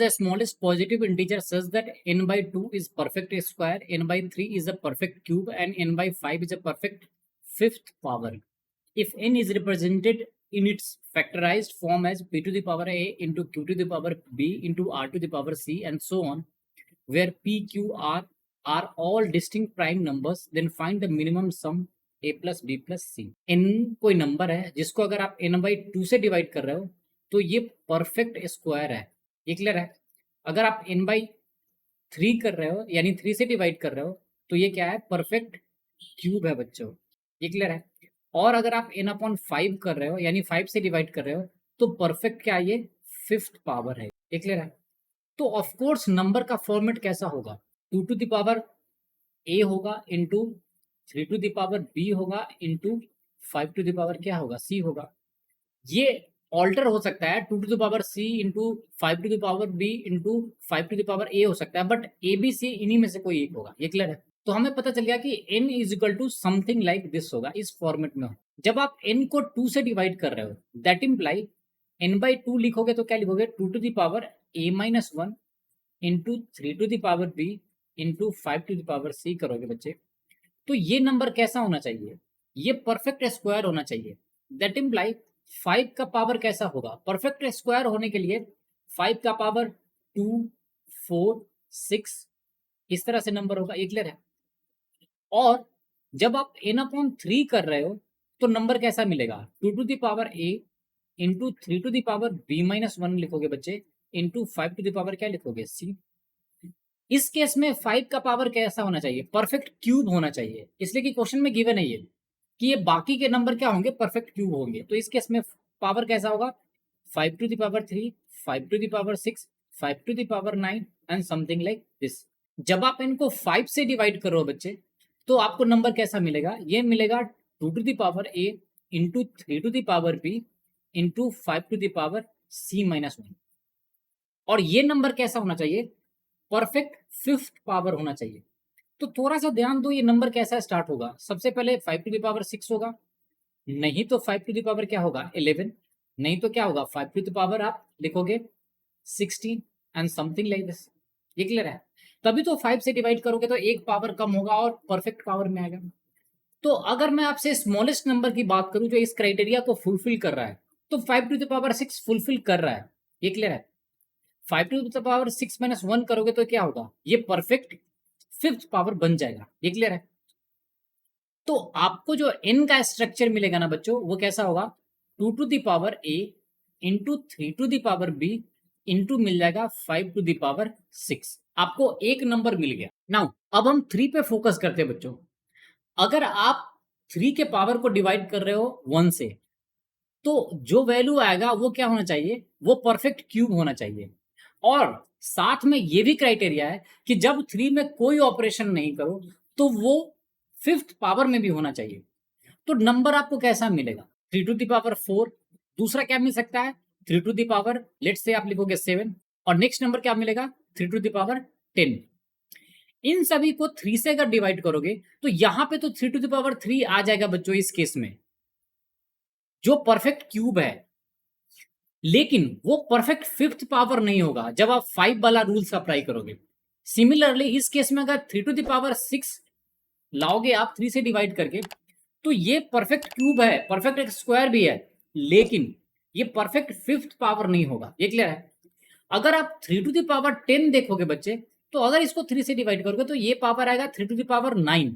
the smallest positive integer such that n by 2 is perfect square, n by 3 is a perfect cube, and n by 5 is a perfect fifth power. If n is represented in its factorized form as p to the power a into q to the power b into r to the power c and so on, where p, q, r are all distinct prime numbers, then find the minimum sum a plus b plus c. n कोई number है जिसको अगर आप n by 2 से divide कर रहे हो तो ये परफेक्ट स्क्वायर है, ये क्लियर है। अगर आप n by 3 कर रहे हो यानी 3 से डिवाइड कर रहे हो तो ये क्या है, परफेक्ट क्यूब है बच्चों, ये क्लियर है। और अगर आप n अपॉन 5 कर रहे हो यानी 5 से डिवाइड कर रहे हो तो परफेक्ट क्या, ये फिफ्थ पावर है, ये क्लियर है। तो ऑफ कोर्स नंबर का फॉर्मेट कैसा होगा, 2 टू द पावर a होगा into 3 to the power b होगा इंटू 5 टू द पावर क्या होगा, c होगा। ये ऑल्टर हो सकता है 2 to the power c into 5 to the power b into 5 to the power a हो सकता है, बट a b c इन्हीं में से कोई एक होगा, ये क्लियर है। तो हमें पता चल गया कि n is equal to something like this होगा, इस फॉर्मेट में हो। जब आप n को 2 से डिवाइड कर रहे हो दैट इम्प्लाई n बाई 2 लिखोगे तो क्या लिखोगे, 2 to the power a minus 1 into 3 to the power b into 5 to the power c करोगे बच्चे। तो ये नंबर कैसा होना चाहिए, ये परफेक्ट स्क्वायर होना चाहिए। दैट इम्प्लाई 5 का पावर कैसा होगा, परफेक्ट स्क्वायर होने के लिए 5 का पावर 2, 4, 6 इस तरह से नंबर होगा, ये क्लियर है। और जब आप n अपॉन 3 कर रहे हो तो नंबर कैसा मिलेगा, 2 to the power a into 3 to the power b minus 1 लिखोगे बच्चे इंटू 5 टू द पावर क्या लिखोगे, c। इस केस में 5 का पावर कैसा होना चाहिए, परफेक्ट क्यूब होना चाहिए, इसलिए कि क्वेश्चन में गिवन है ये कि ये बाकी के नंबर क्या होंगे, परफेक्ट क्यूब होंगे। तो इस केस में पावर कैसा होगा, 5 to the power 3, 5 to the power 6, 5 to the power 9 and something like this. जब आप इनको 5 से डिवाइड करो बच्चे तो आपको नंबर कैसा मिलेगा, ये मिलेगा 2 to the power a into 3 to the power b into 5 to the power c minus 1। और ये नंबर कैसा होना चाहिए, परफेक्ट फिफ्थ पावर होना चाहिए। तो थोड़ा सा ध्यान दो, ये नंबर कैसा स्टार्ट होगा, सबसे पहले 5 टू द पावर 6 होगा, नहीं तो 5 टू द पावर क्या होगा 11, नहीं तो क्या होगा 5 टू द पावर आप लिखोगे 16 एंड समथिंग लाइक दिस, ये क्लियर है। तभी तो 5 से डिवाइड करोगे तो एक पावर कम होगा और परफेक्ट पावर में आएगा। तो अगर मैं आपसे स्मॉलेस्ट नंबर की बात करूं जो इस क्राइटेरिया को फुलफिल कर रहा है तो 5 टू द पावर 6 फुलफिल कर रहा है, ये क्लियर है। 5 टू द पावर 6 माइनस 1 करोगे तो क्या होगा, ये परफेक्ट फिफ्थ पावर बन जाएगा, ये क्लियर है। तो आपको जो n का स्ट्रक्चर मिलेगा ना बच्चों वो कैसा होगा, 2 to the power a into 3 to the power b into मिल जाएगा 5 टू द पावर 6। आपको एक नंबर मिल गया। नाउ अब हम 3 पे फोकस करते हैं बच्चों। अगर आप 3 के पावर को डिवाइड कर रहे हो 1 से तो जो वैल्यू आएगा वो क्या होना चाहिए, वो परफेक्ट क्यूब होना चाहिए। और साथ में ये भी क्राइटेरिया है कि जब 3 में कोई ऑपरेशन नहीं करो तो वो फिफ्थ पावर में भी होना चाहिए। तो नंबर आपको कैसा मिलेगा, 3 टू द पावर 4, दूसरा क्या मिल सकता है 3 to the power let's say आप लिखोगे 7, और नेक्स्ट नंबर क्या मिलेगा 3 टू द पावर 10। इन सभी को 3 से अगर डिवाइड करोगे तो यहां पे तो 3 टू द पावर 3 आ जाएगा बच्चों इस केस में, जो परफेक्ट क्यूब है, लेकिन वो परफेक्ट फिफ्थ पावर नहीं होगा जब आप 5 वाला रूल्स अप्लाई करोगे। सिमिलरली इस केस में अगर 3 टू द पावर 6 लाओगे आप 3 से डिवाइड करके तो ये परफेक्ट क्यूब है, परफेक्ट स्क्वायर भी है, लेकिन ये परफेक्ट फिफ्थ पावर नहीं होगा, ये क्लियर है। अगर आप 3 टू द पावर 10 देखोगे बच्चे तो अगर इसको 3 से डिवाइड करोगे तो ये पावर आएगा 3 टू द पावर 9,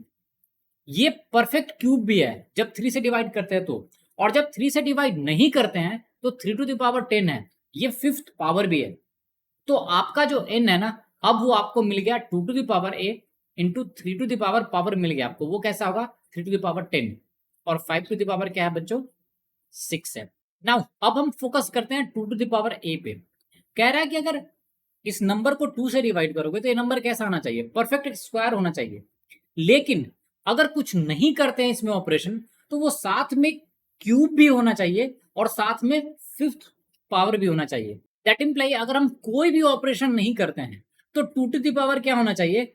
ये परफेक्ट क्यूब भी है जब 3 से डिवाइड करते हैं तो। और जब 3 से डिवाइड नहीं करते हैं तो 3 टू द पावर 10 है, ये फिफ्थ पावर भी है। तो आपका जो n है ना अब वो आपको मिल गया 2 to the power a into 3 to the power मिल गया आपको, वो कैसा होगा 3 टू द पावर 10, और 5 टू द पावर क्या है बच्चों 6 है। नाउ अब हम फोकस करते हैं 2 टू द पावर a पे। कह रहा है कि अगर इस नंबर को 2 से डिवाइड करोगे तो ये नंबर कैसा आना चाहिए, परफेक्ट स्क्वायर होना चाहिए। लेकिन अगर कुछ नहीं करते हैं इसमें ऑपरेशन तो वो साथ में क्यूब भी होना चाहिए और साथ में फिफ्थ पावर भी होना चाहिए। दैट इम्प्लाई अगर हम कोई भी ऑपरेशन नहीं करते हैं तो 2 टू द पावर क्या होना चाहिए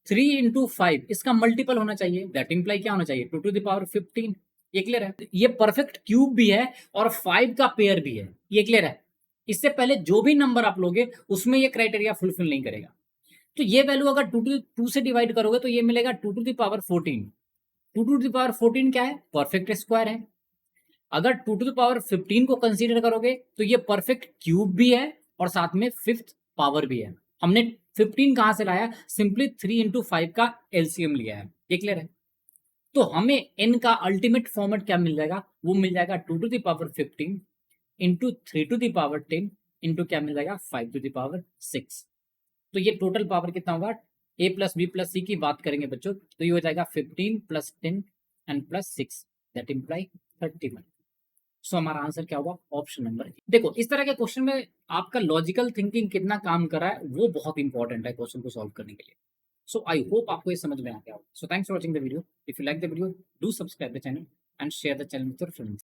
3 इंटू 5 इसका मल्टीपल होना चाहिए। दैट इम्प्लाई क्या होना चाहिए 2 टू द पावर 15, ये क्लियर है। ये परफेक्ट क्यूब भी है और 5 का पेयर भी है, ये क्लियर है। इससे पहले जो भी नंबर आप लोगे उसमें ये क्राइटेरिया फुलफिल नहीं करेगा। तो ये वैल्यू अगर टू से डिवाइड करोगे तो ये मिलेगा 2 to the power 14। 2 to the power 14 क्या है? परफेक्ट स्क्वायर है। अगर 2 to the power 15 को कंसीडर करोगे तो ये परफेक्ट क्यूब भी है और साथ में फिफ्थ पावर भी है। हमने 15 कहां से लाया? सिंपली 3 into 5 का एलसीएम लिया है। ये क्लियर है? तो हमें n का अल्टीमेट फॉर्मेट क्या मिल जाएगा? वो मिल जाएगा 2 to the power 15 into 3 to the power 10 into क्या मिल जाएगा? 5 to the power 6। तो ये टोटल पावर कितना होगा? a प्लस बी प्लस सी की बात करेंगे बच्चों तो ये हो जाएगा 15 + 10 एंड +6 दैट इम्प्लाई 31। सो हमारा आंसर क्या होगा? Option number. देखो इस तरह के क्वेश्चन में आपका लॉजिकल थिंकिंग कितना काम कर रहा है वो बहुत इंपॉर्टेंट है क्वेश्चन को सॉल्व करने के लिए। सो आई होप आपको ये समझ में आ गया हो। So thanks for watching the video. If you like the video do subscribe the channel and share the channel with your friends.